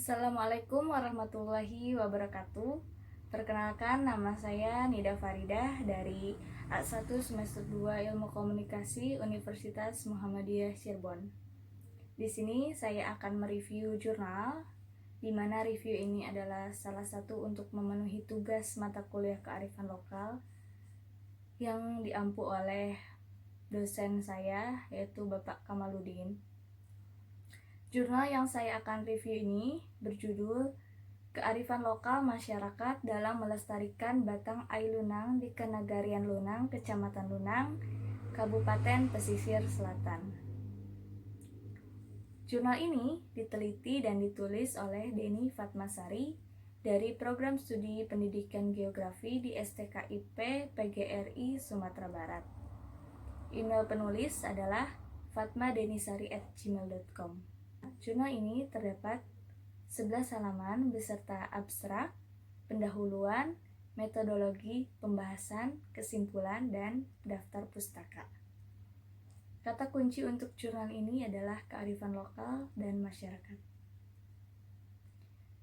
Assalamualaikum warahmatullahi wabarakatuh. Perkenalkan, nama saya Nida Faridah dari A1 semester 2 Ilmu Komunikasi Universitas Muhammadiyah Cirebon. Di sini saya akan mereview jurnal, di mana review ini adalah salah satu untuk memenuhi tugas mata kuliah kearifan lokal yang diampu oleh dosen saya, yaitu Bapak Kamaludin. Jurnal yang saya akan review ini berjudul Kearifan Lokal Masyarakat dalam Melestarikan Batang Ai Lunang di Kenagarian Lunang, Kecamatan Lunang, Kabupaten Pesisir Selatan. Jurnal ini diteliti dan ditulis oleh Deni Fatmasari dari Program Studi Pendidikan Geografi di STKIP PGRI Sumatera Barat. Email penulis adalah fatmadenisari@gmail.com. Jurnal ini terdapat 11 halaman beserta abstrak, pendahuluan, metodologi, pembahasan, kesimpulan, dan daftar pustaka. Kata kunci untuk jurnal ini adalah kearifan lokal dan masyarakat.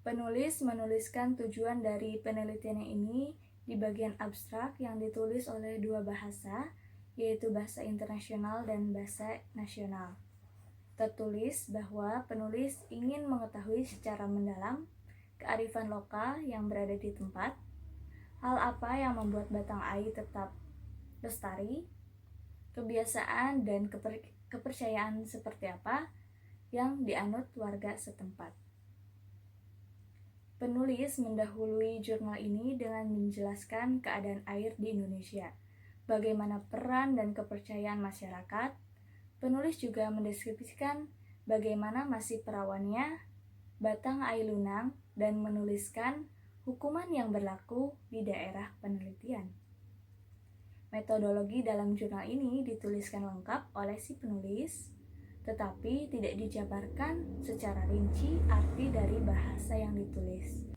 Penulis menuliskan tujuan dari penelitiannya ini di bagian abstrak yang ditulis oleh dua bahasa, yaitu bahasa internasional dan bahasa nasional. Tertulis bahwa penulis ingin mengetahui secara mendalam kearifan lokal yang berada di tempat, hal apa yang membuat Batang Ai tetap lestari, kebiasaan dan kepercayaan seperti apa yang dianut warga setempat. Penulis mendahului jurnal ini dengan menjelaskan keadaan air di Indonesia, bagaimana peran dan kepercayaan masyarakat. Penulis juga mendeskripsikan bagaimana masih perawannya Batang Ai Lunang dan menuliskan hukuman yang berlaku di daerah penelitian. Metodologi dalam jurnal ini dituliskan lengkap oleh si penulis, tetapi tidak dijabarkan secara rinci arti dari bahasa yang ditulis,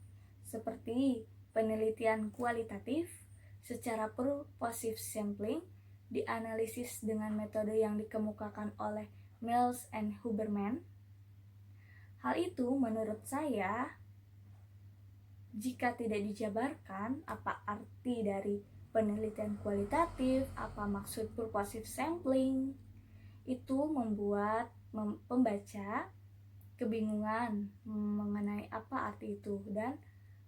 seperti penelitian kualitatif secara purposive sampling, dianalisis dengan metode yang dikemukakan oleh Mills and Huberman. Hal itu menurut saya, jika tidak dijabarkan apa arti dari penelitian kualitatif, apa maksud purposive sampling, itu membuat pembaca kebingungan mengenai apa arti itu dan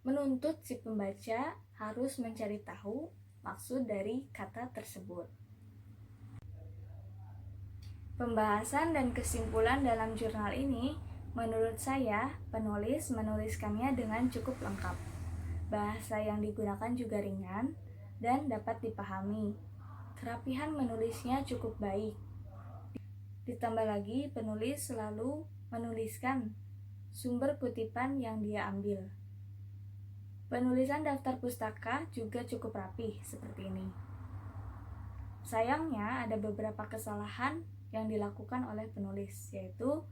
menuntut si pembaca harus mencari tahu maksud dari kata tersebut. Pembahasan dan kesimpulan dalam jurnal ini, menurut saya, penulis menuliskannya dengan cukup lengkap. Bahasa yang digunakan juga ringan dan dapat dipahami. Kerapihan menulisnya cukup baik. Ditambah lagi, penulis selalu menuliskan sumber kutipan yang dia ambil. Penulisan daftar pustaka juga cukup rapih seperti ini. Sayangnya ada beberapa kesalahan yang dilakukan oleh penulis, yaitu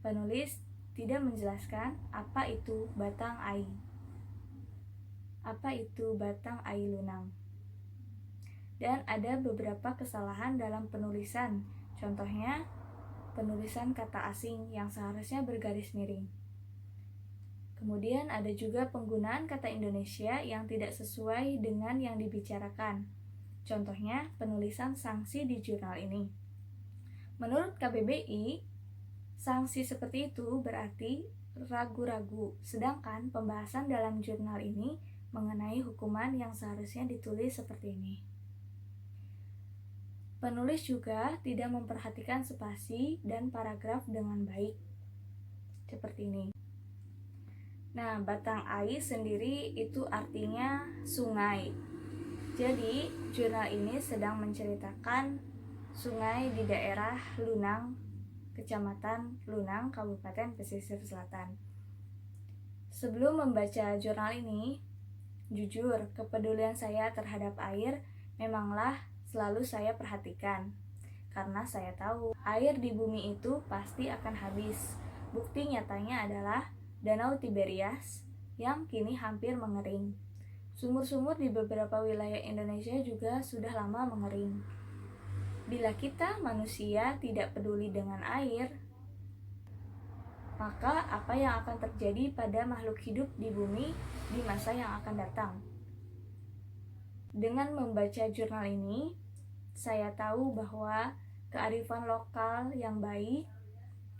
penulis tidak menjelaskan apa itu Batang Ai. Apa itu Batang Ai Lunang? Dan ada beberapa kesalahan dalam penulisan. Contohnya, penulisan kata asing yang seharusnya bergaris miring. Kemudian ada juga penggunaan kata Indonesia yang tidak sesuai dengan yang dibicarakan. Contohnya, penulisan sanksi di jurnal ini. Menurut KBBI, sanksi seperti itu berarti ragu-ragu, sedangkan pembahasan dalam jurnal ini mengenai hukuman yang seharusnya ditulis seperti ini. Penulis juga tidak memperhatikan spasi dan paragraf dengan baik, seperti ini. Nah, Batang Ai sendiri itu artinya sungai. Jadi, jurnal ini sedang menceritakan sungai di daerah Lunang, Kecamatan Lunang, Kabupaten Pesisir Selatan. Sebelum membaca jurnal ini, jujur, kepedulian saya terhadap air memanglah selalu saya perhatikan. Karena saya tahu, air di bumi itu pasti akan habis. Bukti nyatanya adalah Danau Tiberias yang kini hampir mengering. Sumur-sumur di beberapa wilayah Indonesia juga sudah lama mengering. Bila kita manusia tidak peduli dengan air, maka apa yang akan terjadi pada makhluk hidup di bumi di masa yang akan datang. Dengan membaca jurnal ini, saya tahu bahwa kearifan lokal yang baik,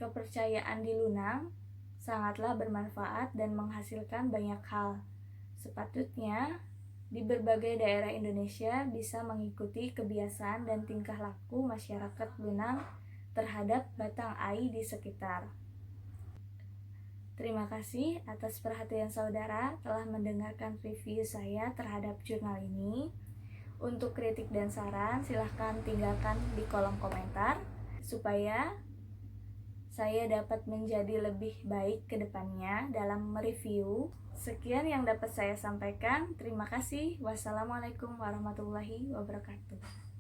kepercayaan di Lunang, sangatlah bermanfaat dan menghasilkan banyak hal. Sepatutnya, di berbagai daerah Indonesia bisa mengikuti kebiasaan dan tingkah laku masyarakat Lunang terhadap batang ai di sekitar. Terima kasih atas perhatian saudara telah mendengarkan review saya terhadap jurnal ini. Untuk kritik dan saran, silahkan tinggalkan di kolom komentar supaya saya dapat menjadi lebih baik ke depannya dalam mereview. Sekian yang dapat saya sampaikan. Terima kasih. Wassalamualaikum warahmatullahi wabarakatuh.